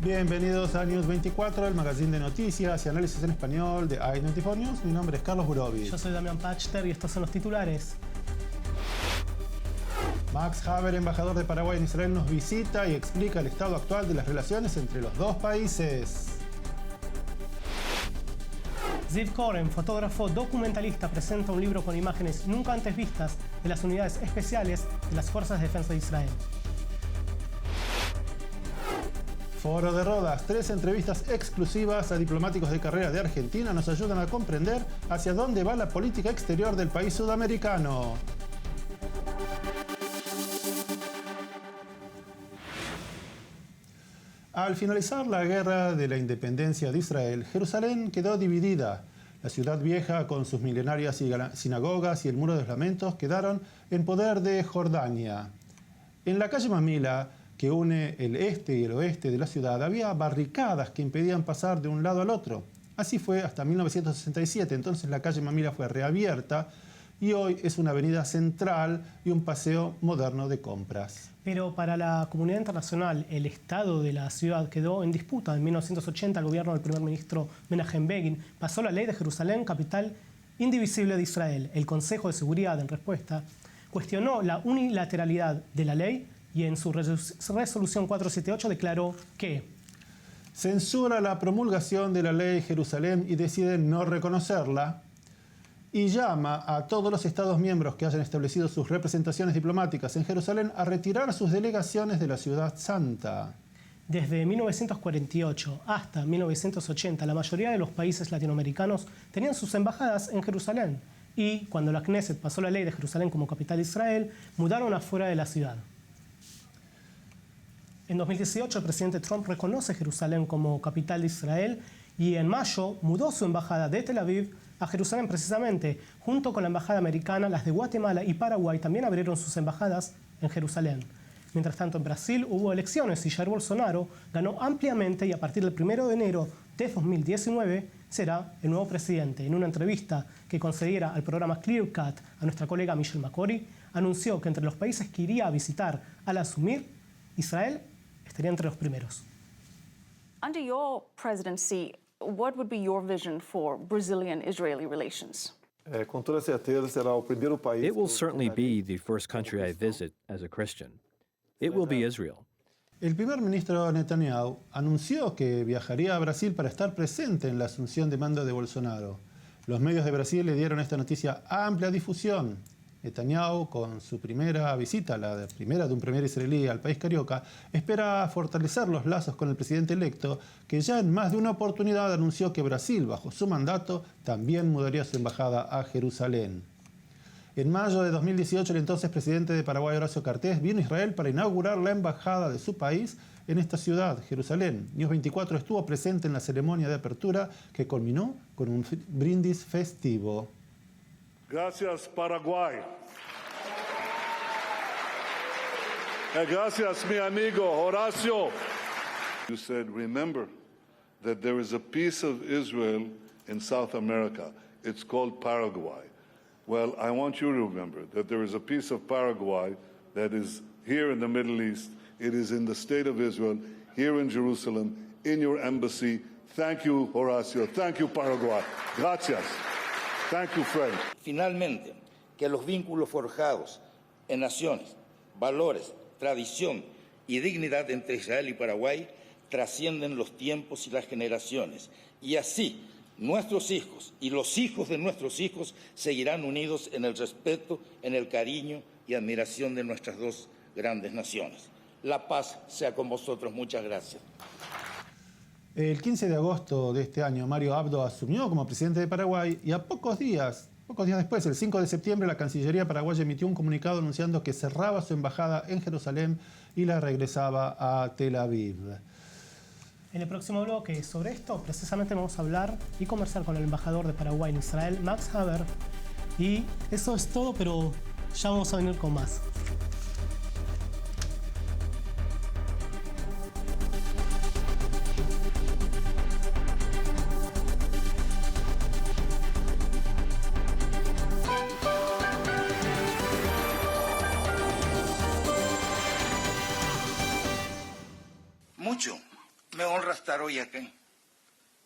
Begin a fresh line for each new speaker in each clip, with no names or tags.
Bienvenidos a News 24, el magazine de noticias y análisis en español de i24 News. Mi nombre es Carlos Burovich.
Yo soy Damián Pachter y estos son los titulares.
Max Haber, embajador de Paraguay en Israel, nos visita y explica el estado actual de las relaciones entre los dos países.
Ziv Koren, fotógrafo documentalista, presenta un libro con imágenes nunca antes vistas de las unidades especiales de las Fuerzas de Defensa de Israel.
Foro de Rodas, 3 entrevistas exclusivas a diplomáticos de carrera de Argentina nos ayudan a comprender hacia dónde va la política exterior del país sudamericano. Al finalizar la guerra de la independencia de Israel, Jerusalén quedó dividida. La ciudad vieja, con sus milenarias sinagogas y el muro de los lamentos, quedaron en poder de Jordania. En la calle Mamila, que une el este y el oeste de la ciudad, había barricadas que impedían pasar de un lado al otro. Así fue hasta 1967, entonces la calle Mamila fue reabierta y hoy es una avenida central y un paseo moderno de compras.
Pero para la comunidad internacional, el estado de la ciudad quedó en disputa. En 1980, el gobierno del primer ministro Menachem Begin pasó la ley de Jerusalén, capital indivisible de Israel. El Consejo de Seguridad, en respuesta, cuestionó la unilateralidad de la ley y en su resolución 478 declaró que
censura la promulgación de la ley de Jerusalén y decide no reconocerla, y llama a todos los Estados miembros que hayan establecido sus representaciones diplomáticas en Jerusalén a retirar sus delegaciones de la Ciudad Santa.
Desde 1948 hasta 1980, la mayoría de los países latinoamericanos tenían sus embajadas en Jerusalén, y cuando la Knesset pasó la ley de Jerusalén como capital de Israel, mudaron afuera de la ciudad. En 2018, el presidente Trump reconoce Jerusalén como capital de Israel y en mayo mudó su embajada de Tel Aviv a Jerusalén precisamente. Junto con la embajada americana, las de Guatemala y Paraguay también abrieron sus embajadas en Jerusalén. Mientras tanto, en Brasil hubo elecciones y Jair Bolsonaro ganó ampliamente y a partir del 1 de enero de 2019 será el nuevo presidente. En una entrevista que concediera al programa Clear Cut a nuestra colega Michelle Makori, anunció que entre los países que iría a visitar al asumir, Israel estaría entre los primeros.
Under your presidency, what would be your vision for Brazilian-Israeli relations?
Com toda certeza será o primeiro país.
It will certainly be the first country I visit as a Christian. It will be Israel.
El primer ministro Netanyahu anunció que viajaría a Brasil para estar presente en la asunción de mando de Bolsonaro. Los medios de Brasil le dieron esta noticia amplia difusión. Netanyahu, con su primera visita, la primera de un primer israelí al país carioca, espera fortalecer los lazos con el presidente electo, que ya en más de una oportunidad anunció que Brasil, bajo su mandato, también mudaría su embajada a Jerusalén. En mayo de 2018, el entonces presidente de Paraguay, Horacio Cartés, vino a Israel para inaugurar la embajada de su país en esta ciudad, Jerusalén. News 24 estuvo presente en la ceremonia de apertura que culminó con un brindis festivo.
Gracias, Paraguay. Gracias, mi amigo Horacio. You said, remember that there is a piece of Israel in South America. It's called Paraguay. Well, I want you to remember that there is a piece of Paraguay that is here in the Middle East. It is in the state of Israel, here in Jerusalem, in your embassy. Thank you, Horacio. Thank you, Paraguay. Gracias. Thank you, friend.
Finalmente, que los vínculos forjados en naciones, valores, tradición y dignidad entre Israel y Paraguay trascienden los tiempos y las generaciones. Y así, nuestros hijos y los hijos de nuestros hijos seguirán unidos en el respeto, en el cariño y admiración de nuestras dos grandes naciones. La paz sea con vosotros. Muchas gracias.
El 15 de agosto de este año, Mario Abdo asumió como presidente de Paraguay y a pocos días después, el 5 de septiembre, la Cancillería paraguaya emitió un comunicado anunciando que cerraba su embajada en Jerusalén y la regresaba a Tel Aviv.
En el próximo bloque sobre esto, precisamente vamos a hablar y conversar con el embajador de Paraguay en Israel, Max Haber. Y eso es todo, pero ya vamos a venir con más.
hoy acá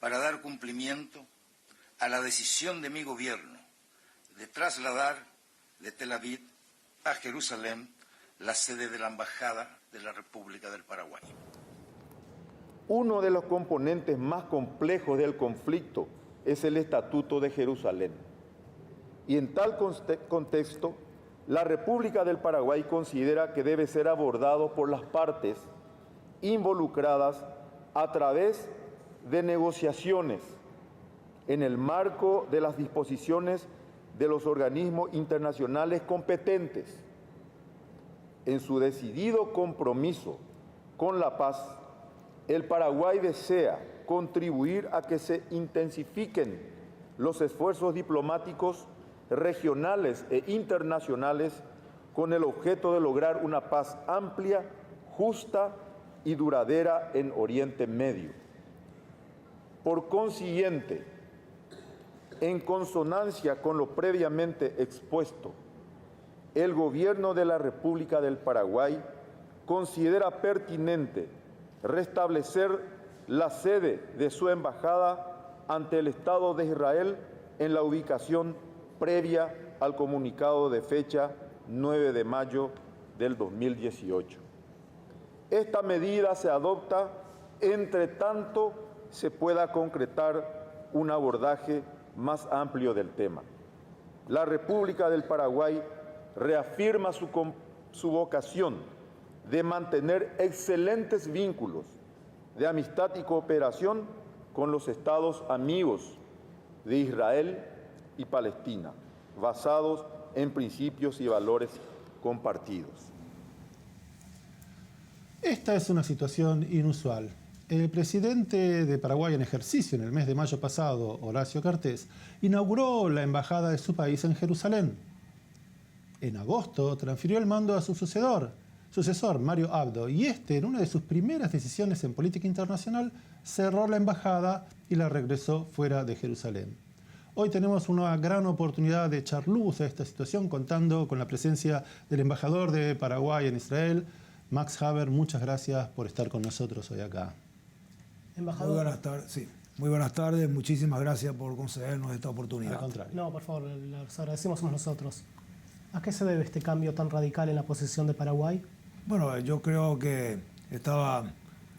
para dar cumplimiento a la decisión de mi gobierno de trasladar de Tel Aviv a Jerusalén la sede de la Embajada de la República del Paraguay.
Uno de los componentes más complejos del conflicto es el Estatuto de Jerusalén. Y en tal contexto, la República del Paraguay considera que debe ser abordado por las partes involucradas a través de negociaciones en el marco de las disposiciones de los organismos internacionales competentes. En su decidido compromiso con la paz, el Paraguay desea contribuir a que se intensifiquen los esfuerzos diplomáticos regionales e internacionales con el objeto de lograr una paz amplia, justa y duradera en Oriente Medio. Por consiguiente, en consonancia con lo previamente expuesto, el Gobierno de la República del Paraguay considera pertinente restablecer la sede de su embajada ante el Estado de Israel en la ubicación previa al comunicado de fecha 9 de mayo del 2018. Esta medida se adopta entre tanto se pueda concretar un abordaje más amplio del tema. La República del Paraguay reafirma su vocación de mantener excelentes vínculos de amistad y cooperación con los estados amigos de Israel y Palestina, basados en principios y valores compartidos.
Esta es una situación inusual. El presidente de Paraguay en ejercicio en el mes de mayo pasado, Horacio Cartes, inauguró la embajada de su país en Jerusalén. En agosto transfirió el mando a su sucesor, Mario Abdo, y en una de sus primeras decisiones en política internacional, cerró la embajada y la regresó fuera de Jerusalén. Hoy tenemos una gran oportunidad de echar luz a esta situación contando con la presencia del embajador de Paraguay en Israel, Max Haber. Muchas gracias por estar con nosotros hoy acá.
Embajador.
Muy buenas tardes, sí. Muy buenas tardes, muchísimas gracias por concedernos esta oportunidad.
Al contrario.
No, por favor, los agradecemos somos nosotros. ¿A qué se debe este cambio tan radical en la posición de Paraguay?
Bueno, yo creo que estaba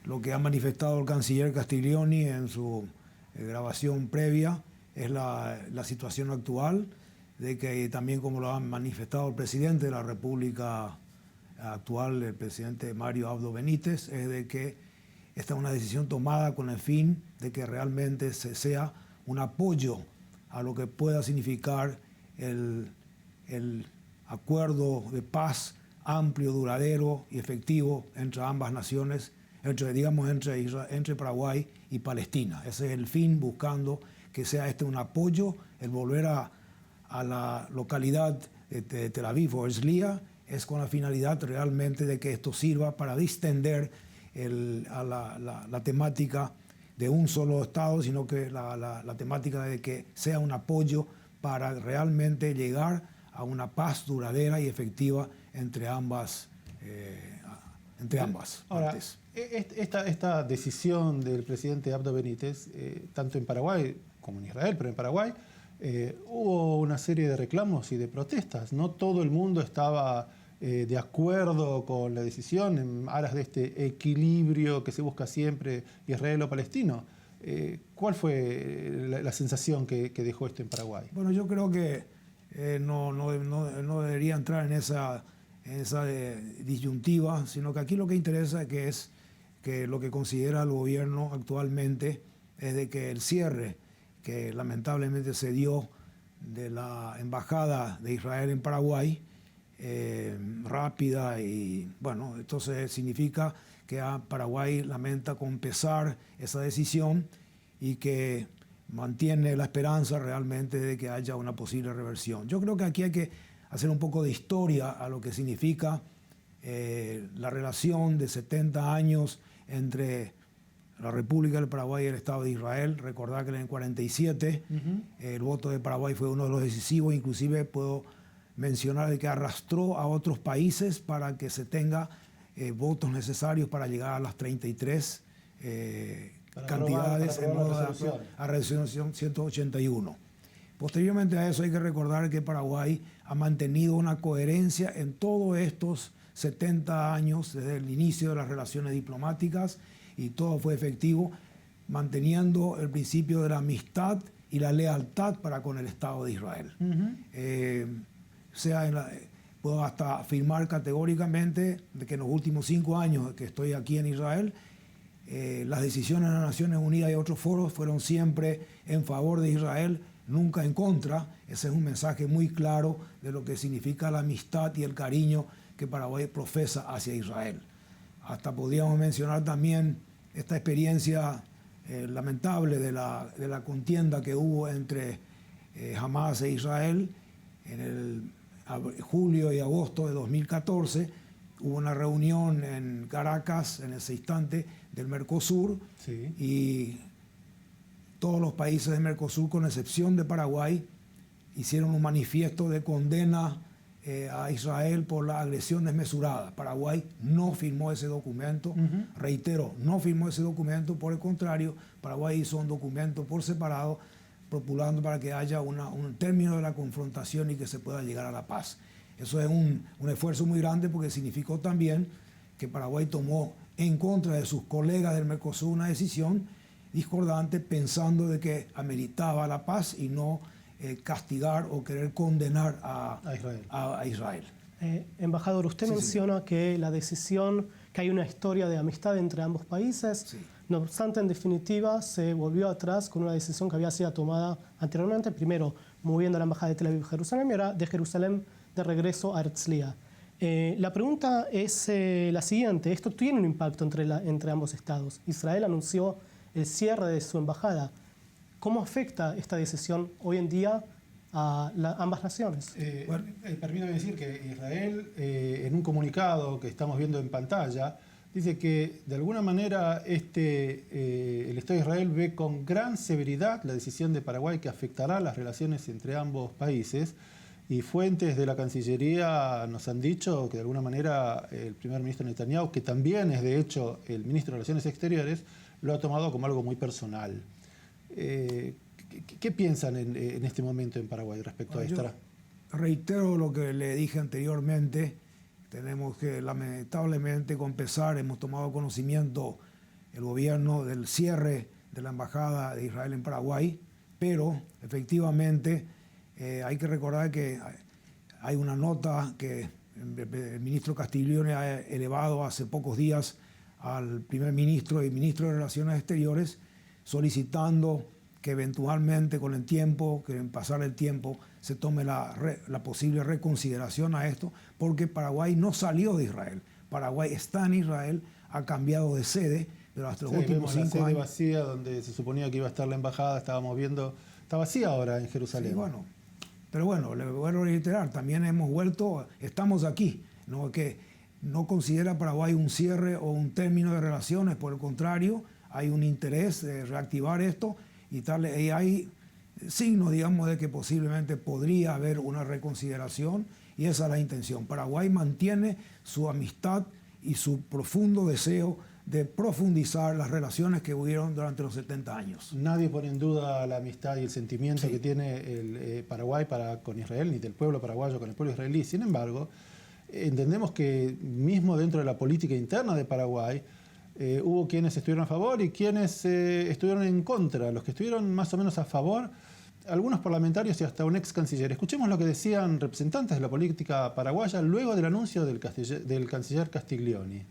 lo que ha manifestado el canciller Castiglioni en su grabación previa, es la situación actual, de que también como lo ha manifestado el presidente de la República actual, el presidente Mario Abdo Benítez, es de que esta es una decisión tomada con el fin de que realmente sea un apoyo a lo que pueda significar el acuerdo de paz amplio, duradero y efectivo entre ambas naciones, entre Paraguay y Palestina. Ese es el fin, buscando que sea un apoyo, el volver a la localidad de Tel Aviv o Herzliya, es con la finalidad realmente de que esto sirva para distender la temática de un solo Estado, sino que la temática de que sea un apoyo para realmente llegar a una paz duradera y efectiva entre ambas
Ahora,
partes.
Esta decisión del presidente Abdo Benítez, tanto en Paraguay como en Israel, pero en Paraguay, hubo una serie de reclamos y de protestas. No todo el mundo estaba de acuerdo con la decisión en aras de este equilibrio que se busca siempre israelo-palestino. ¿Cuál fue la sensación que dejó esto en Paraguay?
Bueno, yo creo que no debería entrar en esa disyuntiva, sino que aquí lo que interesa es que lo que considera el gobierno actualmente es de que el cierre que lamentablemente se dio de la embajada de Israel en Paraguay, rápida, y bueno, entonces significa que Paraguay lamenta con pesar esa decisión y que mantiene la esperanza realmente de que haya una posible reversión. Yo creo que aquí hay que hacer un poco de historia a lo que significa la relación de 70 años entre la República del Paraguay y el Estado de Israel. Recordar que en el 47 el voto de Paraguay fue uno de los decisivos, inclusive puedo mencionar de que arrastró a otros países para que se tenga votos necesarios para llegar a las 33 cantidades en modo
resolución.
a resolución 181. Posteriormente a eso hay que recordar que Paraguay ha mantenido una coherencia en todos estos 70 años desde el inicio de las relaciones diplomáticas, y todo fue efectivo, manteniendo el principio de la amistad y la lealtad para con el Estado de Israel. Puedo hasta afirmar categóricamente de que en los últimos 5 años que estoy aquí en Israel, las decisiones de las Naciones Unidas y otros foros fueron siempre en favor de Israel, nunca en contra. Ese es un mensaje muy claro de lo que significa la amistad y el cariño que Paraguay profesa hacia Israel. Hasta podríamos mencionar también esta experiencia lamentable de la contienda que hubo entre Hamas e Israel en el julio y agosto de 2014. Hubo una reunión en Caracas en ese instante del Mercosur,
Sí.
y todos los países del Mercosur, con excepción de Paraguay, hicieron un manifiesto de condena a Israel por la agresión desmesurada. Paraguay no firmó ese documento, reitero, no firmó ese documento, por el contrario, Paraguay hizo un documento por separado, propulando para que haya un término de la confrontación y que se pueda llegar a la paz. Eso es un esfuerzo muy grande, porque significó también que Paraguay tomó en contra de sus colegas del Mercosur una decisión discordante, pensando de que ameritaba la paz y no castigar o querer condenar a Israel.
Embajador, usted menciona que la decisión, que hay una historia de amistad entre ambos países.
Sí.
No obstante, en definitiva, se volvió atrás con una decisión que había sido tomada anteriormente, primero moviendo la embajada de Tel Aviv a Jerusalén, y ahora de Jerusalén de regreso a Herzliya. La pregunta es la siguiente: esto tiene un impacto entre ambos estados. Israel anunció el cierre de su embajada. ¿Cómo afecta esta decisión hoy en día a ambas naciones?
Permítame decir que Israel, en un comunicado que estamos viendo en pantalla, dice que de alguna manera el Estado de Israel ve con gran severidad la decisión de Paraguay, que afectará las relaciones entre ambos países, y fuentes de la Cancillería nos han dicho que de alguna manera el primer ministro Netanyahu, que también es de hecho el ministro de Relaciones Exteriores, lo ha tomado como algo muy personal. ¿Qué piensan en este momento en Paraguay respecto a esto?
Yo reitero lo que le dije anteriormente. Tenemos que lamentablemente confesar, hemos tomado conocimiento el gobierno del cierre de la embajada de Israel en Paraguay, pero efectivamente hay que recordar que hay una nota que el ministro Castiglione ha elevado hace pocos días al primer ministro y ministro de Relaciones Exteriores, solicitando que eventualmente con el tiempo, que en pasar el tiempo, se tome la posible reconsideración a esto, porque Paraguay no salió de Israel. Paraguay está en Israel, ha cambiado de sede, pero hasta los últimos 5
años. La sede
años...
vacía, donde se suponía que iba a estar la embajada, estábamos viendo, está vacía ahora en Jerusalén.
Sí, bueno, pero bueno, le vuelvo a reiterar, también hemos vuelto, estamos aquí, ¿no? Que no considera Paraguay un cierre o un término de relaciones, por el contrario, hay un interés de reactivar esto, y hay signos, digamos, de que posiblemente podría haber una reconsideración, y esa es la intención. Paraguay mantiene su amistad y su profundo deseo de profundizar las relaciones que hubieron durante los 70 años.
Nadie pone en duda la amistad y el sentimiento que tiene el Paraguay con Israel, ni del pueblo paraguayo con el pueblo israelí. Sin embargo, entendemos que mismo dentro de la política interna de Paraguay, hubo quienes estuvieron a favor y quienes estuvieron en contra. Los que estuvieron más o menos a favor, algunos parlamentarios y hasta un ex canciller. Escuchemos lo que decían representantes de la política paraguaya luego del anuncio del canciller Castiglione.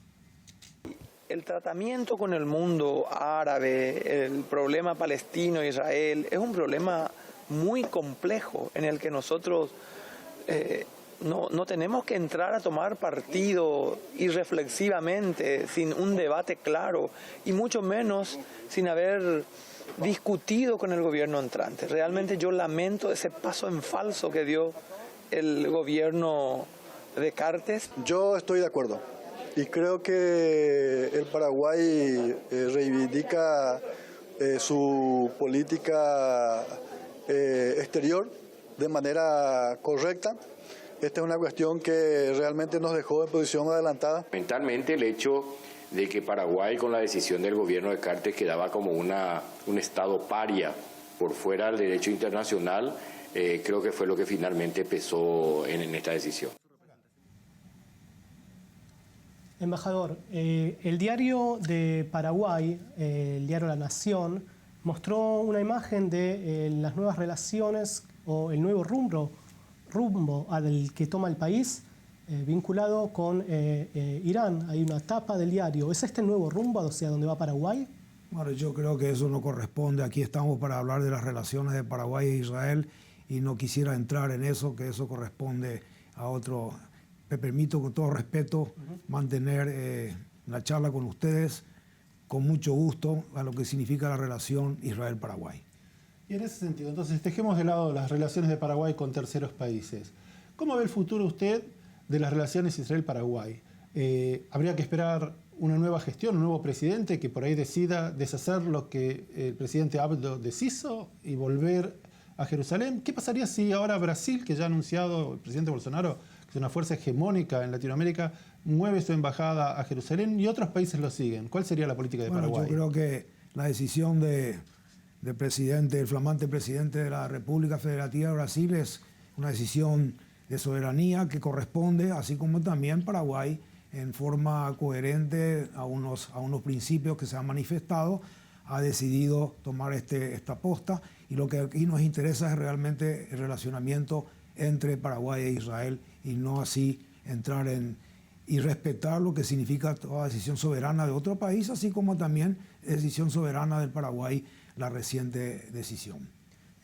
El tratamiento con el mundo árabe, el problema palestino-israel, es un problema muy complejo en el que nosotros no tenemos que entrar a tomar partido irreflexivamente, sin un debate claro, y mucho menos sin haber discutido con el gobierno entrante. Realmente yo lamento ese paso en falso que dio el gobierno de Cartes.
Yo estoy de acuerdo y creo que el Paraguay reivindica su política exterior de manera correcta. Esta es una cuestión que realmente nos dejó en posición adelantada.
Fundamentalmente el hecho de que Paraguay, con la decisión del gobierno de Cartes, quedaba como un estado paria por fuera del derecho internacional, creo que fue lo que finalmente pesó en esta decisión.
Embajador, el diario de Paraguay, el diario La Nación, mostró una imagen de las nuevas relaciones o el nuevo rumbo al que toma el país vinculado con Irán. Hay una tapa del diario. ¿Es este el nuevo rumbo hacia donde va Paraguay?
Bueno, yo creo que eso no corresponde. Aquí estamos para hablar de las relaciones de Paraguay e Israel y no quisiera entrar en eso, que eso corresponde a otro. Me permito, con todo respeto, mantener la charla con ustedes con mucho gusto a lo que significa la relación Israel-Paraguay.
Y en ese sentido, entonces, dejemos de lado las relaciones de Paraguay con terceros países. ¿Cómo ve el futuro usted de las relaciones Israel-Paraguay? ¿Habría que esperar una nueva gestión, un nuevo presidente que por ahí decida deshacer lo que el presidente Abdo deshizo y volver a Jerusalén? ¿Qué pasaría si ahora Brasil, que ya ha anunciado el presidente Bolsonaro, que es una fuerza hegemónica en Latinoamérica, mueve su embajada a Jerusalén y otros países lo siguen? ¿Cuál sería la política de Paraguay?
Yo creo que la decisión del presidente, el flamante presidente de la República Federativa de Brasil, es una decisión de soberanía que corresponde, así como también Paraguay, en forma coherente a unos principios que se han manifestado, ha decidido tomar esta posta, y lo que aquí nos interesa es realmente el relacionamiento entre Paraguay e Israel y no así entrar y respetar lo que significa toda decisión soberana de otro país, así como también decisión soberana del Paraguay, la reciente decisión.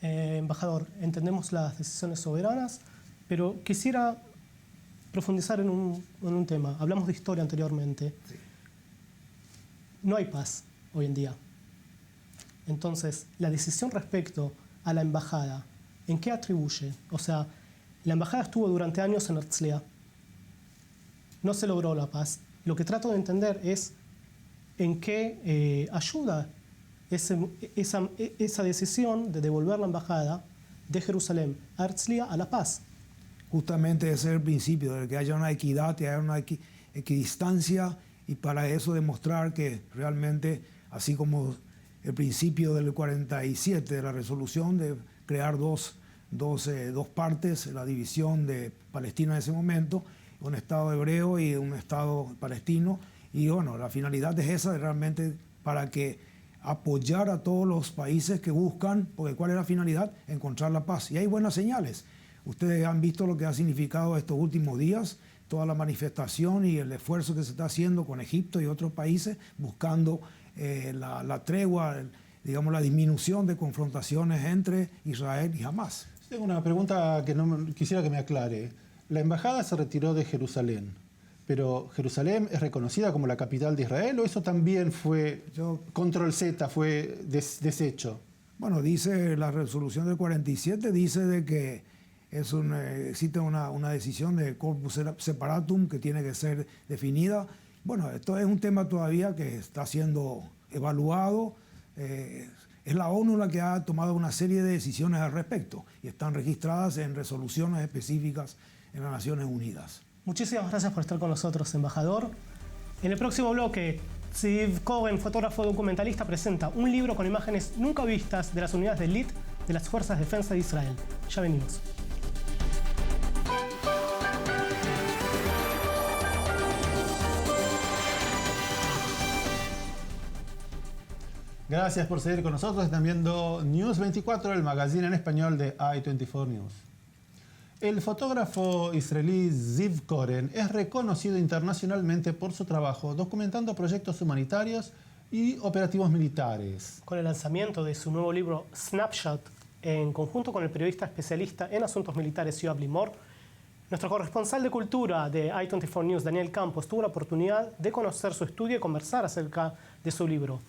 Embajador, entendemos las decisiones soberanas, pero quisiera profundizar en un tema. Hablamos de historia anteriormente.
Sí.
No hay paz hoy en día. Entonces, la decisión respecto a la embajada, ¿en qué atribuye? O sea, la embajada estuvo durante años en Herzliya. No se logró la paz. Lo que trato de entender es en qué ayuda esa decisión de devolver la embajada de Jerusalén a Herzliya a la paz.
Justamente ese es el principio, de que haya una equidad, que haya una equidistancia, y para eso demostrar que realmente, así como el principio del 47 de la resolución de crear dos partes, la división de Palestina en ese momento, un Estado hebreo y un Estado palestino, y bueno, la finalidad es esa, realmente para que apoyar a todos los países que buscan, porque ¿cuál es la finalidad? Encontrar la paz. Y hay buenas señales. Ustedes han visto lo que ha significado estos últimos días, toda la manifestación y el esfuerzo que se está haciendo con Egipto y otros países buscando la tregua, digamos, la disminución de confrontaciones entre Israel y Hamás.
Tengo una pregunta que quisiera que me aclare. La embajada se retiró de Jerusalén, pero ¿Jerusalén es reconocida como la capital de Israel o eso también fue control Z, fue deshecho?
Bueno, dice la resolución del 47, dice de que existe una decisión de corpus separatum que tiene que ser definida. Bueno, esto es un tema todavía que está siendo evaluado. Es la ONU la que ha tomado una serie de decisiones al respecto y están registradas en resoluciones específicas en las Naciones Unidas.
Muchísimas gracias por estar con nosotros, embajador. En el próximo bloque, Ziv Cohen, fotógrafo documentalista, presenta un libro con imágenes nunca vistas de las unidades de élite de las Fuerzas de Defensa de Israel. Ya venimos.
Gracias por seguir con nosotros. Están viendo News 24, el magazine en español de i24 News. El fotógrafo israelí Ziv Cohen es reconocido internacionalmente por su trabajo documentando proyectos humanitarios y operativos militares.
Con el lanzamiento de su nuevo libro Snapshot, en conjunto con el periodista especialista en asuntos militares Yoav Limor, nuestro corresponsal de cultura de i24 News, Daniel Campos, tuvo la oportunidad de conocer su estudio y conversar acerca de su libro.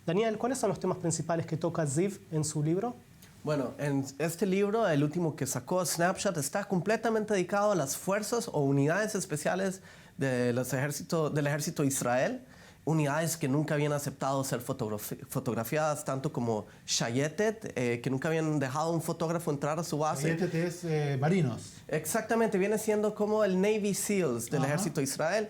Daniel, ¿cuáles son los temas principales que toca Ziv en su libro?
Bueno, en este libro, el último que sacó, Snapshot, está completamente dedicado a las fuerzas o unidades especiales del ejército de Israel, unidades que nunca habían aceptado ser fotografiadas, tanto como Shayetet, que nunca habían dejado un fotógrafo entrar a su base.
Shayetet es marinos.
Exactamente, viene siendo como el Navy SEALs del ejército de Israel.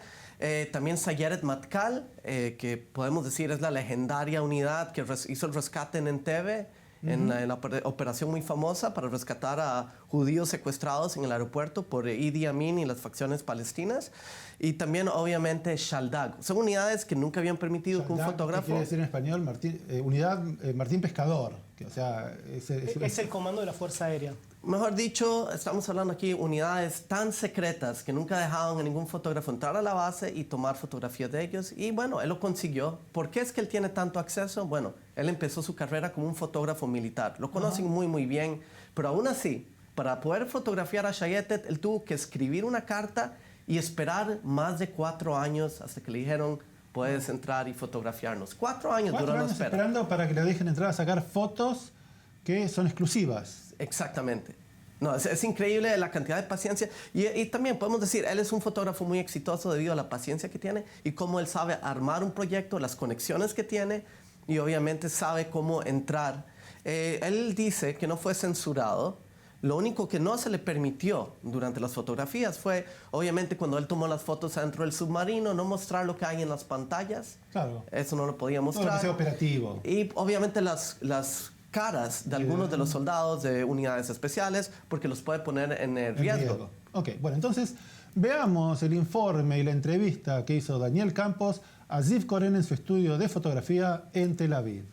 También Sayeret Matkal, que podemos decir es la legendaria unidad que hizo el rescate en Entebbe, en la operación muy famosa para rescatar a judíos secuestrados en el aeropuerto por Idi Amin y las facciones palestinas. Y también, obviamente, Shaldag. Son unidades que nunca habían permitido que un fotógrafo...
¿Qué quiere decir en español? Unidad Martín Pescador. Que, o sea,
es el comando de la Fuerza Aérea.
Mejor dicho, estamos hablando aquí de unidades tan secretas que nunca dejaban a ningún fotógrafo entrar a la base y tomar fotografías de ellos. Y bueno, él lo consiguió. ¿Por qué es que él tiene tanto acceso? Bueno, él empezó su carrera como un fotógrafo militar. Lo conocen muy bien. Pero aún así, para poder fotografiar a Shayetet, él tuvo que escribir una carta y esperar más de 4 años hasta que le dijeron, puedes entrar y fotografiarnos. 4 años duró la espera.
Esperando para que le dejen entrar a sacar fotos que son exclusivas.
Exactamente. No, es increíble la cantidad de paciencia. Y también podemos decir, él es un fotógrafo muy exitoso debido a la paciencia que tiene y cómo él sabe armar un proyecto, las conexiones que tiene y obviamente sabe cómo entrar. Él dice que no fue censurado. Lo único que no se le permitió durante las fotografías fue, obviamente, cuando él tomó las fotos dentro del submarino, no mostrar lo que hay en las pantallas.
Claro.
Eso no lo podía mostrar.
Todo lo que sea operativo.
Y obviamente las caras de algunos de los soldados de unidades especiales, porque los puede poner en riesgo.
Ok, bueno, entonces veamos el informe y la entrevista que hizo Daniel Campos a Ziv Koren en su estudio de fotografía en Tel Aviv.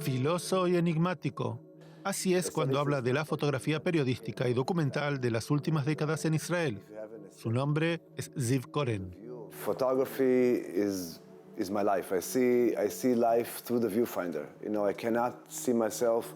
Filoso y enigmático. Así es cuando habla de la fotografía periodística y documental de las últimas décadas en Israel. Su nombre es Ziv Koren.
Photography is my life. I see life through the viewfinder. You know, I cannot see myself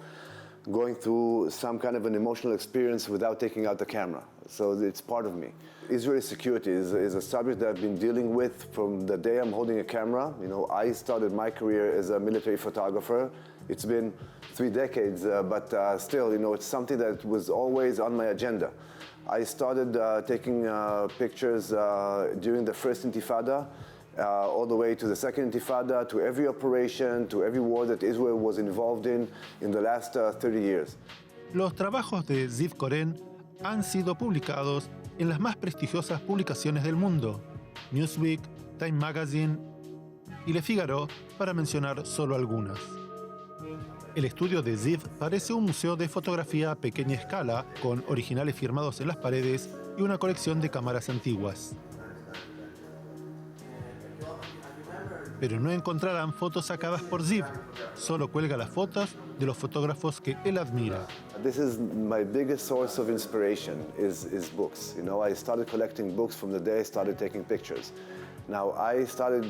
going through some kind of an emotional experience without taking out the camera. So it's part of me. Israeli security is a subject that I've been dealing with from the day I'm holding a camera. You know, I started my career as a military photographer. It's been 3 decades, but still, you know, it's something that was always on my agenda. I started taking pictures during the first Intifada, all the way to the second Intifada, to every operation, to every war that Israel was involved in the last 30 years.
Los trabajos de Ziv Koren han sido publicados en las más prestigiosas publicaciones del mundo, Newsweek, Time Magazine y Le Figaro, para mencionar solo algunas. El estudio de Ziv parece un museo de fotografía a pequeña escala, con originales firmados en las paredes y una colección de cámaras antiguas. Pero no encontrarán fotos sacadas por Ziv, solo cuelga las fotos de los fotógrafos que él admira.
This is my biggest source of inspiration is books. You know, I started collecting books from the day I started taking pictures. Now, I started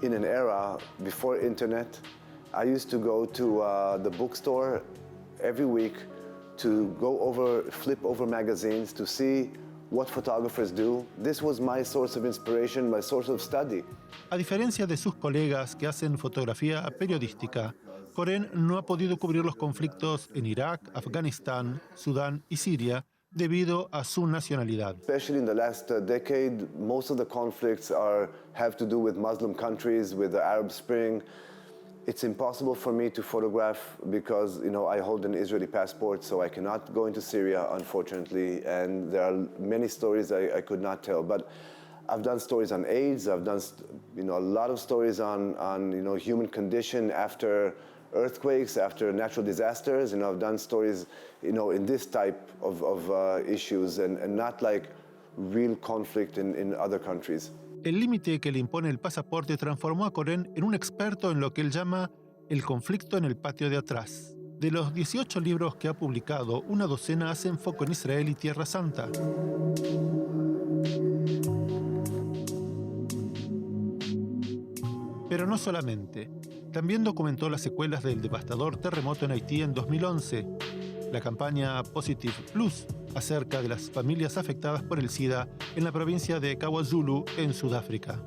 in an era before internet. I used to go to the bookstore every week to flip over magazines to see what photographers do. This was my source of inspiration, my source of study.
A diferencia de sus colegas que hacen fotografía periodística, Koren no ha podido cubrir los conflictos en Irak, Afganistán, Sudán y Siria debido a su nacionalidad.
Especially in the last decade, most of the conflicts have to do with Muslim countries, with the Arab Spring. It's impossible for me to photograph because, you know, I hold an Israeli passport, so I cannot go into Syria, unfortunately, and there are many stories I could not tell. But I've done stories on AIDS, I've done, you know, a lot of stories on you know, human condition after earthquakes, after natural disasters. You know, I've done stories, you know, in this type of issues and not like real conflict in other countries.
El límite que le impone el pasaporte transformó a Koren en un experto en lo que él llama el conflicto en el patio de atrás. De los 18 libros que ha publicado, una docena hacen foco en Israel y Tierra Santa. Pero no solamente. También documentó las secuelas del devastador terremoto en Haití en 2011, la campaña Positive Plus acerca de las familias afectadas por el SIDA en la provincia de KwaZulu, en Sudáfrica.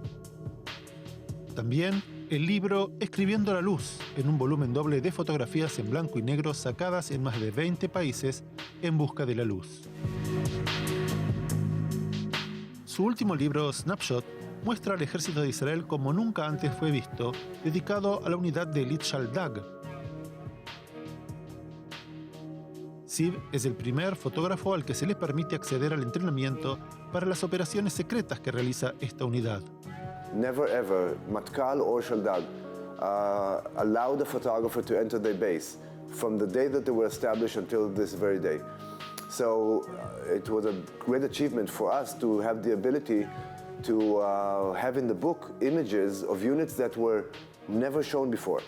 También el libro Escribiendo la Luz, en un volumen doble de fotografías en blanco y negro sacadas en más de 20 países en busca de la luz. Su último libro, Snapshot, muestra al ejército de Israel como nunca antes fue visto, dedicado a la unidad de Elit Shaldag. Ziv es el primer fotógrafo al que se le permite acceder al entrenamiento para las operaciones secretas que realiza esta unidad.
Never ever, Matkal or Shaldad, allowed a photographer to enter their base from the day that they were established until this very day. So it was a great achievement for us to have the ability to have in the book images of units that were never shown before.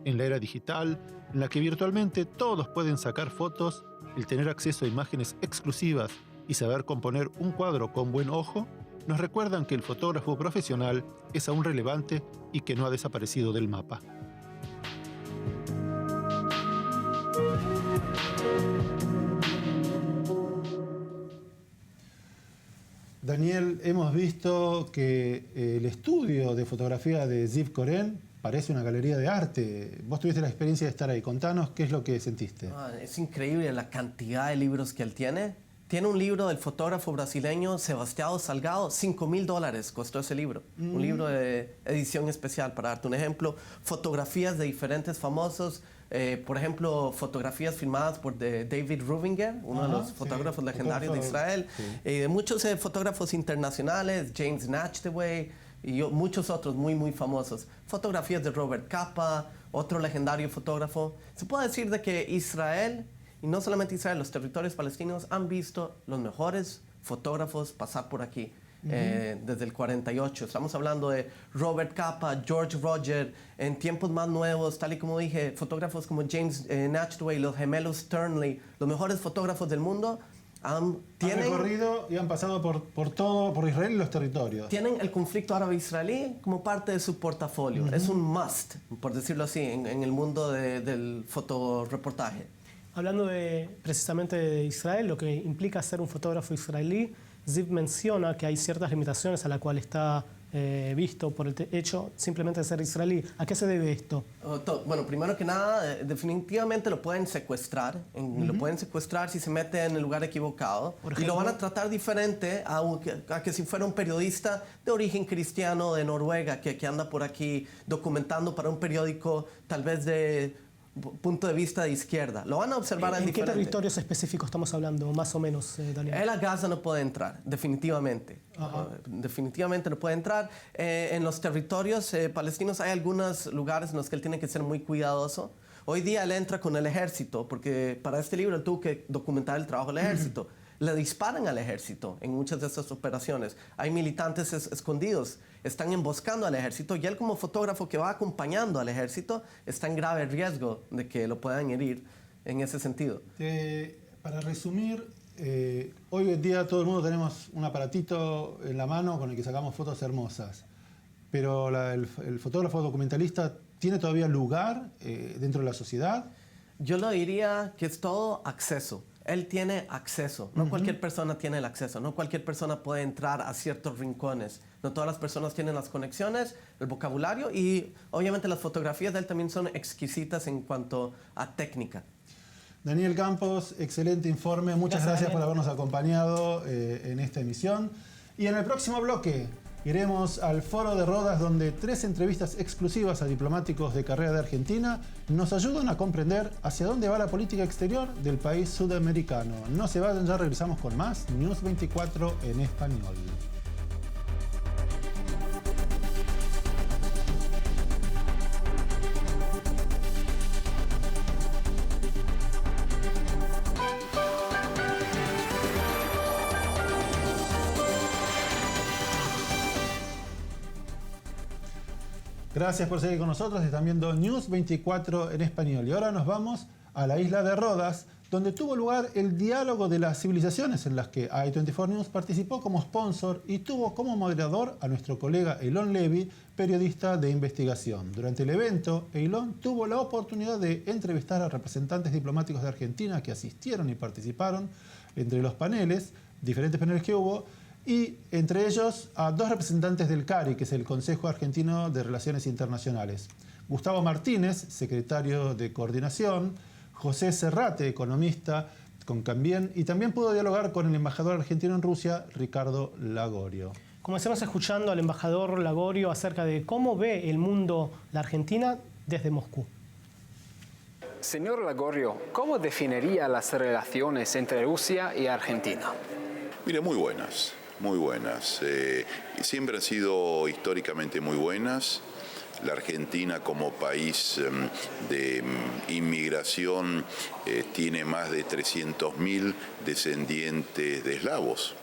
En la era digital, en la que virtualmente todos pueden sacar fotos, el tener acceso a imágenes exclusivas y saber componer un cuadro con buen ojo, nos recuerdan que el fotógrafo profesional es aún relevante y que no ha desaparecido del mapa. Daniel, hemos visto que el estudio de fotografía de Ziv Koren parece una galería de arte. Vos tuviste la experiencia de estar ahí. Contanos qué es lo que sentiste.
Es increíble la cantidad de libros que él tiene. Tiene un libro del fotógrafo brasileño Sebastião Salgado, $5,000 costó ese libro. Un libro de edición especial, para darte un ejemplo. Fotografías de diferentes famosos. Por ejemplo, fotografías filmadas por David Rubinger, uno de los fotógrafos legendarios de Israel. De muchos fotógrafos internacionales, James Nachtwey y muchos otros muy, muy famosos. Fotografías de Robert Capa, otro legendario fotógrafo. Se puede decir de que Israel, y no solamente Israel, los territorios palestinos han visto los mejores fotógrafos pasar por aquí. Desde el 48. Estamos hablando de Robert Capa, George Roger, en tiempos más nuevos, tal y como dije, fotógrafos como James Nachtwey, los gemelos Sternly, los mejores fotógrafos del mundo
han recorrido y han pasado por Israel y los territorios.
Tienen el conflicto árabe-israelí como parte de su portafolio. Es un must, por decirlo así, en el mundo del fotoreportaje.
Hablando precisamente de Israel, lo que implica ser un fotógrafo israelí, Ziv menciona que hay ciertas limitaciones a las cuales está visto por el hecho simplemente de ser israelí. ¿A qué se debe esto?
Bueno, primero que nada, definitivamente lo pueden secuestrar. Lo pueden secuestrar si se mete en el lugar equivocado. Y lo van a tratar diferente a que si fuera un periodista de origen cristiano de Noruega que anda por aquí documentando para un periódico tal vez de punto de vista de izquierda. Lo van a observar
¿En qué territorios específicos estamos hablando, más o menos, Daniel?
Él a Gaza no puede entrar, definitivamente. Definitivamente no puede entrar. En los territorios palestinos hay algunos lugares en los que él tiene que ser muy cuidadoso. Hoy día él entra con el ejército, porque para este libro él tuvo que documentar el trabajo del ejército. Le disparan al ejército en muchas de estas operaciones. Hay militantes escondidos, están emboscando al ejército y él como fotógrafo que va acompañando al ejército está en grave riesgo de que lo puedan herir en ese sentido.
Para resumir, hoy en día todo el mundo tenemos un aparatito en la mano con el que sacamos fotos hermosas, pero el fotógrafo documentalista ¿tiene todavía lugar dentro de la sociedad?
Yo lo diría que es todo acceso. Él tiene acceso, no cualquier persona tiene el acceso, no cualquier persona puede entrar a ciertos rincones, no todas las personas tienen las conexiones, el vocabulario y obviamente las fotografías de él también son exquisitas en cuanto a técnica.
Daniel Campos, excelente informe, muchas gracias por habernos acompañado en esta emisión. Y en el próximo bloque iremos al Foro de Rodas, donde 3 entrevistas exclusivas a diplomáticos de carrera de Argentina nos ayudan a comprender hacia dónde va la política exterior del país sudamericano. No se vayan, ya regresamos con más News 24 en español. Gracias por seguir con nosotros. Están viendo News 24 en español. Y ahora nos vamos a la isla de Rodas, donde tuvo lugar el diálogo de las civilizaciones, en las que i24 News participó como sponsor y tuvo como moderador a nuestro colega Eylon Levy, periodista de investigación. Durante el evento, Eylon tuvo la oportunidad de entrevistar a representantes diplomáticos de Argentina que asistieron y participaron entre los paneles, diferentes paneles que hubo, y entre ellos a 2 representantes del CARI, que es el Consejo Argentino de Relaciones Internacionales. Gustavo Martínez, secretario de Coordinación, José Serrate, economista, y también pudo dialogar con el embajador argentino en Rusia, Ricardo Lagorio.
Comencemos escuchando al embajador Lagorio acerca de cómo ve el mundo la Argentina desde Moscú.
Señor Lagorio, ¿cómo definiría las relaciones entre Rusia y Argentina?
Mire, muy buenas, muy buenas. Siempre han sido históricamente muy buenas. La Argentina como país de inmigración tiene más de 300.000 descendientes de eslavos.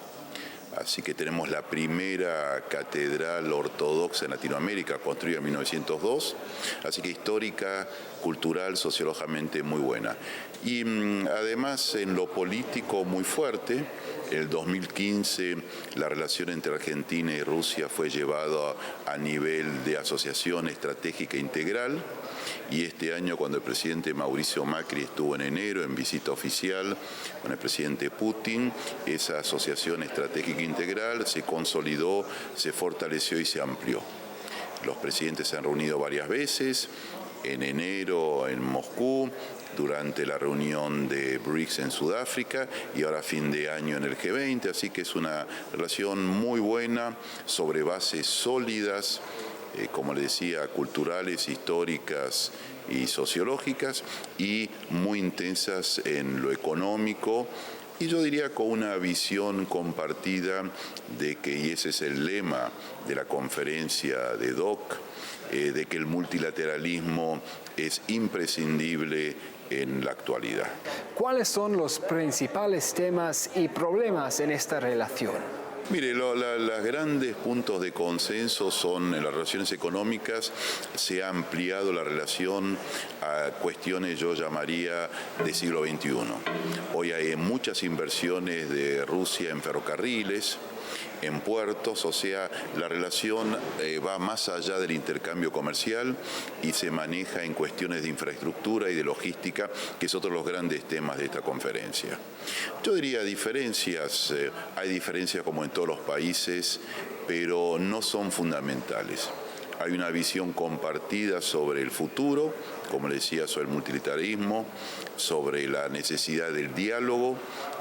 Así que tenemos la primera catedral ortodoxa en Latinoamérica, construida en 1902. Así que histórica, cultural, sociológicamente muy buena. Y además en lo político muy fuerte. En el 2015 la relación entre Argentina y Rusia fue llevada a nivel de asociación estratégica integral. Y este año, cuando el presidente Mauricio Macri estuvo en enero en visita oficial con el presidente Putin, esa asociación estratégica integral se consolidó, se fortaleció y se amplió. Los presidentes se han reunido varias veces, en enero en Moscú, durante la reunión de BRICS en Sudáfrica y ahora a fin de año en el G20, así que es una relación muy buena, sobre bases sólidas, como le decía, culturales, históricas y sociológicas, y muy intensas en lo económico, y yo diría con una visión compartida de que, y ese es el lema de la conferencia de DOC, de que el multilateralismo es imprescindible en la actualidad.
¿Cuáles son los principales temas y problemas en esta relación?
Mire, los grandes puntos de consenso son en las relaciones económicas. Se ha ampliado la relación a cuestiones, yo llamaría, de siglo XXI. Hoy hay muchas inversiones de Rusia en ferrocarriles, en puertos, o sea, la relación va más allá del intercambio comercial y se maneja en cuestiones de infraestructura y de logística, que es otro de los grandes temas de esta conferencia. Yo diría diferencias, hay diferencias como en todos los países, pero no son fundamentales. Hay una visión compartida sobre el futuro, como le decía, sobre el multilateralismo, sobre la necesidad del diálogo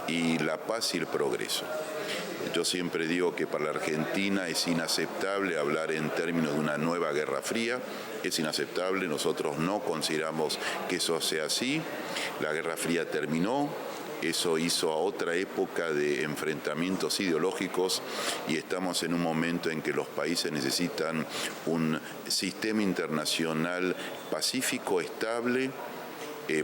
y la paz y el progreso. Yo siempre digo que para la Argentina es inaceptable hablar en términos de una nueva guerra fría, es inaceptable, nosotros no consideramos que eso sea así. La Guerra Fría terminó, eso hizo a otra época de enfrentamientos ideológicos y estamos en un momento en que los países necesitan un sistema internacional pacífico, estable,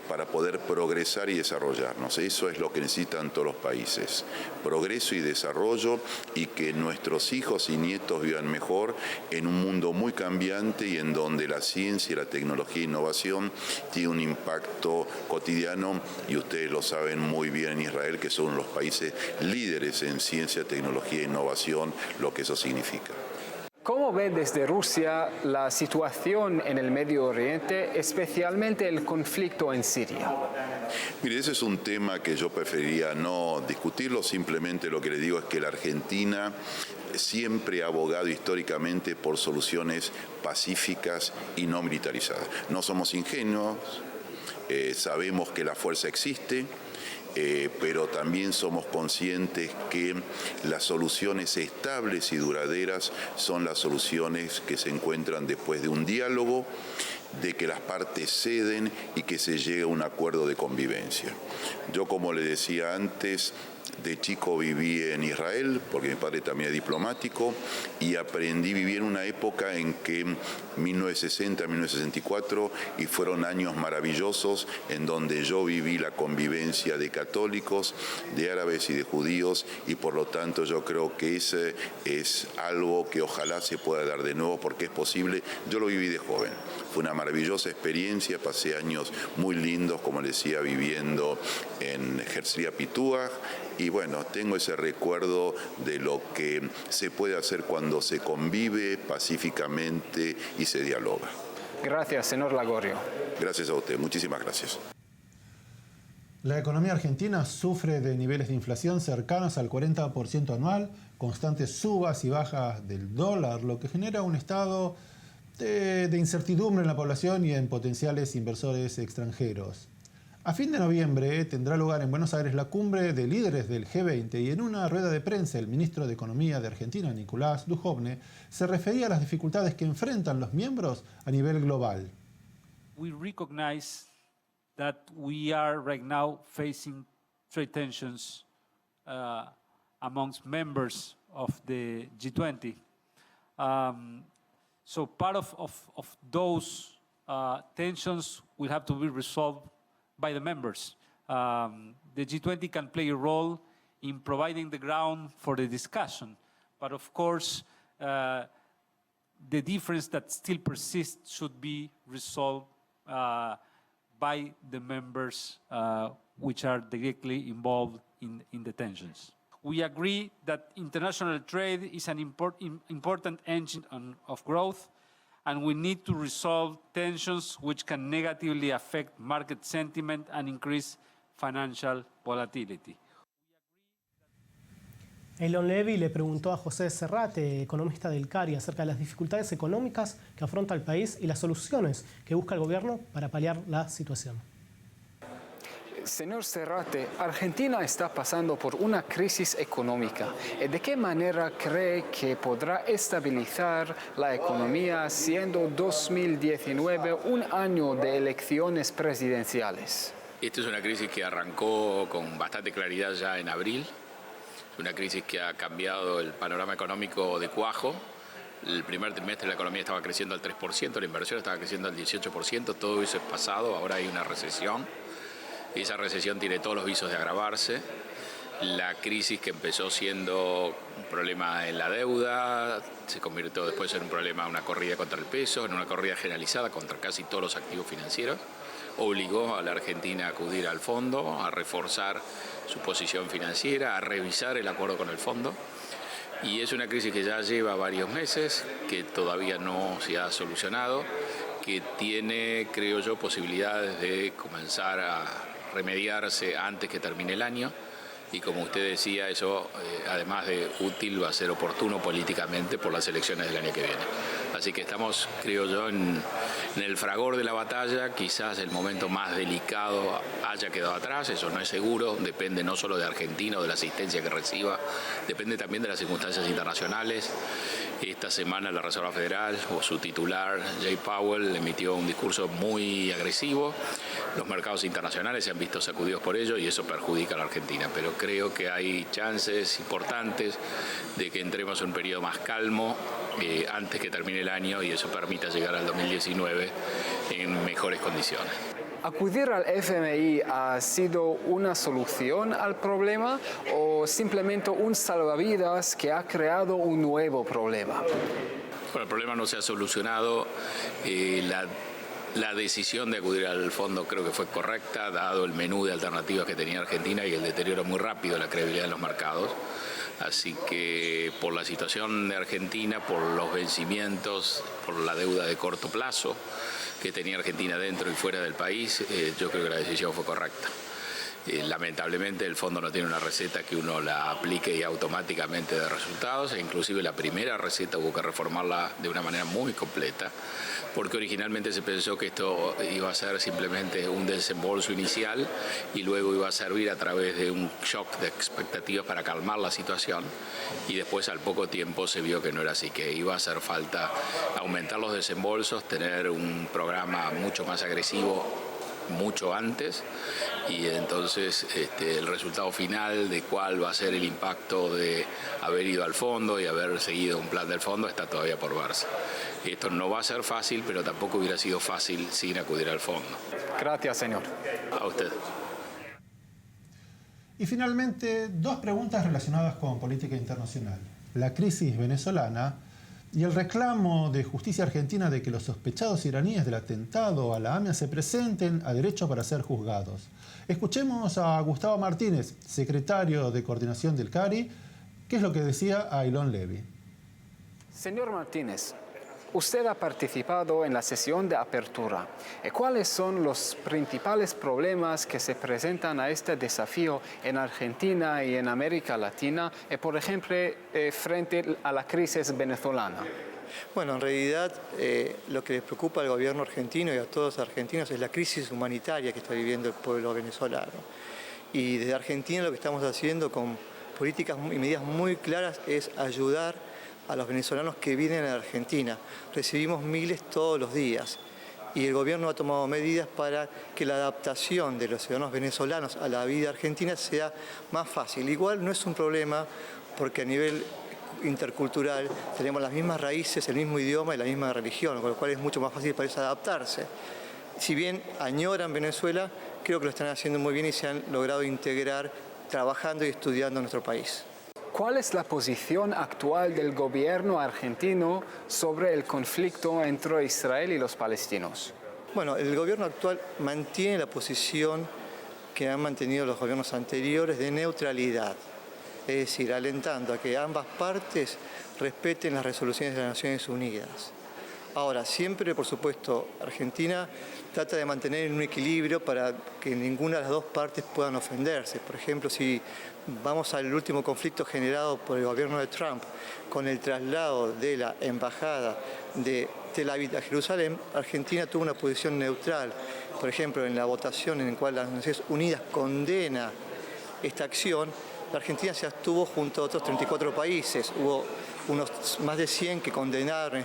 para poder progresar y desarrollarnos. Eso es lo que necesitan todos los países. Progreso y desarrollo, y que nuestros hijos y nietos vivan mejor en un mundo muy cambiante y en donde la ciencia, la tecnología e innovación tiene un impacto cotidiano, y ustedes lo saben muy bien en Israel, que son uno de los países líderes en ciencia, tecnología e innovación, lo que eso significa.
¿Cómo ve desde Rusia la situación en el Medio Oriente, especialmente el conflicto en Siria?
Mire, ese es un tema que yo preferiría no discutirlo, simplemente lo que le digo es que la Argentina siempre ha abogado históricamente por soluciones pacíficas y no militarizadas. No somos ingenuos, sabemos que la fuerza existe, pero también somos conscientes que las soluciones estables y duraderas son las soluciones que se encuentran después de un diálogo, de que las partes ceden y que se llegue a un acuerdo de convivencia. Yo, como le decía antes, de chico viví en Israel, porque mi padre también es diplomático, y aprendí, viví en una época en que 1960, 1964, y fueron años maravillosos en donde yo viví la convivencia de católicos, de árabes y de judíos, y por lo tanto yo creo que ese es algo que ojalá se pueda dar de nuevo, porque es posible. Yo lo viví de joven, fue una maravillosa experiencia, pasé años muy lindos, como les decía, viviendo en Herzliya Pituach, y bueno, tengo ese recuerdo de lo que se puede hacer cuando se convive pacíficamente y se dialoga.
Gracias, señor Lagorio.
Gracias a usted, muchísimas gracias.
La economía argentina sufre de niveles de inflación cercanos al 40% anual, constantes subas y bajas del dólar, lo que genera un estado de incertidumbre en la población y en potenciales inversores extranjeros. A fin de noviembre tendrá lugar en Buenos Aires la cumbre de líderes del G20, y en una rueda de prensa el ministro de Economía de Argentina, Nicolás Dujovne, se refería a las dificultades que enfrentan los miembros a nivel global.
We recognize that we are right now facing trade tensions amongst members of the G20. So part of those tensions will have to be resolved by the members. The G20 can play a role in providing the ground for the discussion, but of course, the difference that still persists should be resolved by the members which are directly involved in the tensions. We agree that international trade is an important engine of growth, and we need to resolve tensions which can negatively affect market sentiment and increase financial volatility.
Eylon Levy le preguntó a José Serrate, economista del CARI, acerca de las dificultades económicas que afronta el país y las soluciones que busca el gobierno para paliar la situación.
Señor Serrate, Argentina está pasando por una crisis económica. ¿De qué manera cree que podrá estabilizar la economía siendo 2019 un año de elecciones presidenciales?
Esta es una crisis que arrancó con bastante claridad ya en abril. Es una crisis que ha cambiado el panorama económico de cuajo. El primer trimestre la economía estaba creciendo al 3%, la inversión estaba creciendo al 18%, todo eso es pasado, ahora hay una recesión. Y esa recesión tiene todos los visos de agravarse. La crisis que empezó siendo un problema en la deuda se convirtió después en un problema, una corrida contra el peso, en una corrida generalizada contra casi todos los activos financieros. Obligó a la Argentina a acudir al fondo, a reforzar su posición financiera, a revisar el acuerdo con el fondo. Y es una crisis que ya lleva varios meses, que todavía no se ha solucionado, que tiene, creo yo, posibilidades de comenzar a remediarse antes que termine el año. Y como usted decía, eso, además de útil, va a ser oportuno políticamente por las elecciones del año que viene. Así que estamos, creo yo, en el fragor de la batalla. Quizás el momento más delicado haya quedado atrás, eso no es seguro, depende no solo de Argentina o de la asistencia que reciba, depende también de las circunstancias internacionales. Esta semana la Reserva Federal, o su titular, Jay Powell, emitió un discurso muy agresivo. Los mercados internacionales se han visto sacudidos por ello y eso perjudica a la Argentina. Pero creo que hay chances importantes de que entremos en un periodo más calmo antes que termine el año y eso permita llegar al 2019 en mejores condiciones.
¿Acudir al FMI ha sido una solución al problema o simplemente un salvavidas que ha creado un nuevo problema?
Bueno, el problema no se ha solucionado. La decisión de acudir al fondo creo que fue correcta, dado el menú de alternativas que tenía Argentina y el deterioro muy rápido de la credibilidad en los mercados. Así que por la situación de Argentina, por los vencimientos, por la deuda de corto plazo que tenía Argentina dentro y fuera del país, yo creo que la decisión fue correcta. Lamentablemente el fondo no tiene una receta que uno la aplique y automáticamente dé resultados, e inclusive la primera receta hubo que reformarla de una manera muy completa, porque originalmente se pensó que esto iba a ser simplemente un desembolso inicial y luego iba a servir a través de un shock de expectativas para calmar la situación, y después al poco tiempo se vio que no era así, que iba a hacer falta aumentar los desembolsos, tener un programa mucho más agresivo mucho antes, y entonces el resultado final de cuál va a ser el impacto de haber ido al fondo y haber seguido un plan del fondo está todavía por verse. Esto no va a ser fácil, pero tampoco hubiera sido fácil sin acudir al fondo.
Gracias, señor.
A usted.
Y finalmente, dos preguntas relacionadas con política internacional. La crisis venezolana y el reclamo de justicia argentina de que los sospechados iraníes del atentado a la AMIA se presenten a derecho para ser juzgados. Escuchemos a Gustavo Martínez, secretario de Coordinación del CARI, qué es lo que decía a Eylon Levy.
Señor Martínez, usted ha participado en la sesión de apertura. ¿Cuáles son los principales problemas que se presentan a este desafío en Argentina y en América Latina, por ejemplo, frente a la crisis venezolana?
Bueno, en realidad lo que les preocupa al gobierno argentino y a todos los argentinos es la crisis humanitaria que está viviendo el pueblo venezolano. Y desde Argentina lo que estamos haciendo con políticas y medidas muy claras es ayudar a los venezolanos que vienen a Argentina. Recibimos miles todos los días y el gobierno ha tomado medidas para que la adaptación de los ciudadanos venezolanos a la vida argentina sea más fácil. Igual no es un problema porque a nivel intercultural tenemos las mismas raíces, el mismo idioma y la misma religión, con lo cual es mucho más fácil para ellos adaptarse. Si bien añoran Venezuela, creo que lo están haciendo muy bien y se han logrado integrar trabajando y estudiando en nuestro país.
¿Cuál es la posición actual del gobierno argentino sobre el conflicto entre Israel y los palestinos?
Bueno, el gobierno actual mantiene la posición que han mantenido los gobiernos anteriores de neutralidad, es decir, alentando a que ambas partes respeten las resoluciones de las Naciones Unidas. Ahora, siempre, por supuesto, Argentina trata de mantener un equilibrio para que ninguna de las dos partes puedan ofenderse. Por ejemplo, si vamos al último conflicto generado por el gobierno de Trump con el traslado de la embajada de Tel Aviv a Jerusalén, Argentina tuvo una posición neutral. Por ejemplo, en la votación en la cual las Naciones Unidas condena esta acción, la Argentina se abstuvo junto a otros 34 países. Hubo unos más de 100 que condenaron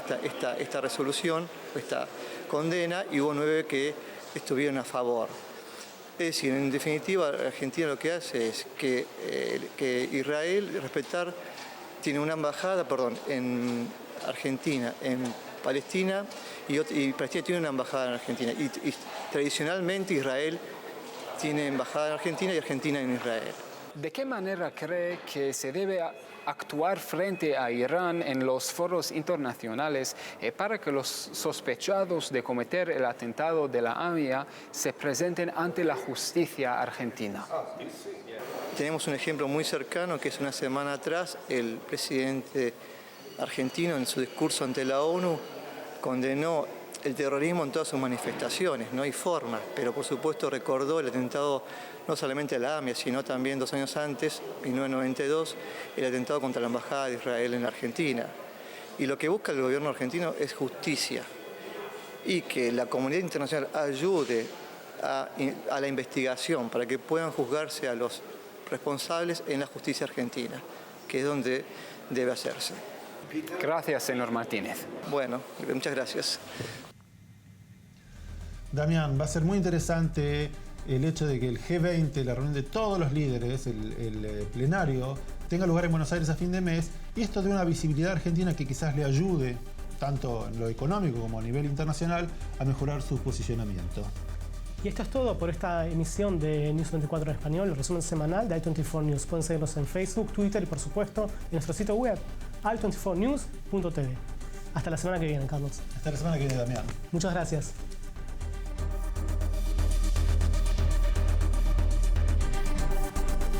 esta resolución, esta condena, y hubo 9 que estuvieron a favor. Es decir, en definitiva, Argentina lo que hace es que Israel tiene una embajada, en Argentina, en Palestina, y Palestina tiene una embajada en Argentina. Y tradicionalmente Israel tiene embajada en Argentina y Argentina en Israel.
¿De qué manera cree que se debe actuar frente a Irán en los foros internacionales para que los sospechados de cometer el atentado de la AMIA se presenten ante la justicia argentina?
Tenemos un ejemplo muy cercano, que es una semana atrás el presidente argentino en su discurso ante la ONU condenó el terrorismo en todas sus manifestaciones, no hay forma, pero por supuesto recordó el atentado no solamente a la AMIA, sino también 2 años antes, en 1992, el atentado contra la Embajada de Israel en la Argentina. Y lo que busca el gobierno argentino es justicia y que la comunidad internacional ayude a la investigación para que puedan juzgarse a los responsables en la justicia argentina, que es donde debe hacerse.
Gracias, señor Martínez.
Bueno, muchas gracias.
Damián, va a ser muy interesante el hecho de que el G20, la reunión de todos los líderes, el plenario, tenga lugar en Buenos Aires a fin de mes, y esto de una visibilidad argentina que quizás le ayude, tanto en lo económico como a nivel internacional, a mejorar su posicionamiento.
Y esto es todo por esta emisión de News 24 en español, el resumen semanal de i24 News. Pueden seguirnos en Facebook, Twitter y por supuesto en nuestro sitio web i24news.tv. Hasta la semana que viene, Carlos.
Hasta la semana que viene, Damián.
Muchas gracias.